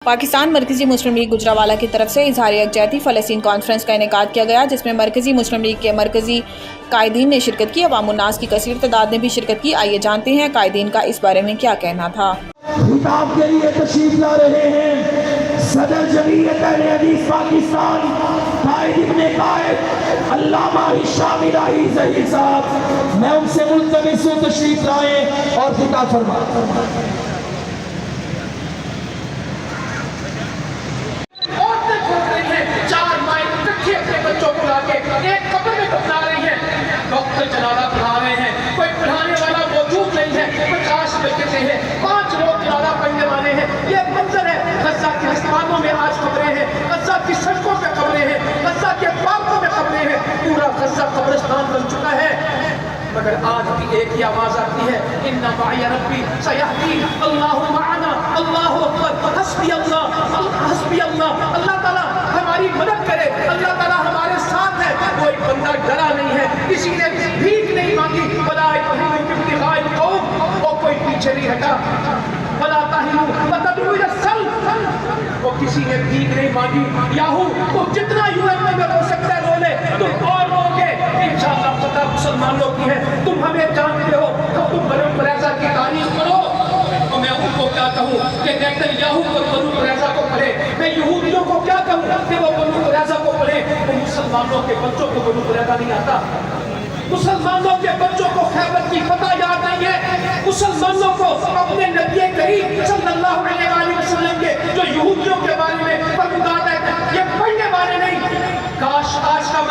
پاکستان مرکزی مسلم لیگ گجرانوالہ کی طرف سے اظہار یکجہتی فلسطین کانفرنس کا انعقاد کیا گیا، جس میں مرکزی مسلم لیگ کے مرکزی قائدین نے شرکت کی۔ عوام الناس کی کثیر تعداد نے بھی شرکت کی۔ آئیے جانتے ہیں قائدین کا اس بارے میں کیا کہنا تھا۔ خطاب کے لیے تشریف لا رہے ہیں صدر جمعیت اہل حدیث پاکستان قائد ابن قائد علامہ ہشام الہی ظہیر صاحب، میں ان سے ملتمس ہوں تشریف لائیں اور خطاب فرمائیں۔ ایک قبر میں دفنا رہی ہیں، ڈاکٹر جنازہ پڑھا رہے ہیں، کوئی پڑھانے والا موجود نہیں ہے، 50 بچے ہیں، 5 لوگ جنازہ پڑھنے والے ہیں۔ یہ منظر ہے غزہ کے ہسپتالوں میں آج قبریں ہیں، غزہ کی سڑکوں پہ قبریں ہیں، غزہ کے پارکوں میں قبریں ہیں، پورا غزہ قبرستان بن چکا ہے۔ مگر آج بھی ایک ہی آواز آتی ہے، ان معی ربی سیہدین، اللہ معنا، اللہ اکبر، حسبی اللہ، حسبی اللہ، اللہ تعالیٰ ہماری مدد کرے، اللہ تعالیٰ ہمارے ساتھ ہے۔ کوئی بندہ ڈرا نہیں ہے، کسی نے بھیک نہیں مانگی، ولا تہنوا فی ابتغاء القوم، اور کوئی پیچھے نہیں ہٹا، ولا تہنوا وتدعوا الی السلم، اور کسی نے بھیک نہیں مانگی۔ یاہو تم جتنا UN میں رو سکتا ہے رو لے، تم اور رو گے انشاءاللہ فتح مسلمانوں کی ہے۔ تم ہمیں جانتے ہو، تم بنو قریظہ کی تعریف کرو، اور میں ان کو کیا کہوں کہ نیتن یاہو کو بنو قریظہ کو پڑھے، میں یہودیوں کو کیا کہوں کہ وہ بنو قریظہ کو پڑھے۔ مسلمانوں کے بچوں کو بنو قریظہ نہیں آتا، مسلمانوں کے بچوں کو خیبر کی فتح یاد نہیں ہے، مسلمانوں کو اپنے نبی کریم صلی اللہ علیہ وسلم کے جو یہودیوں کے بارے میں فرمودات ہے یہ پڑھنے والے نہیں۔ کاش آج کا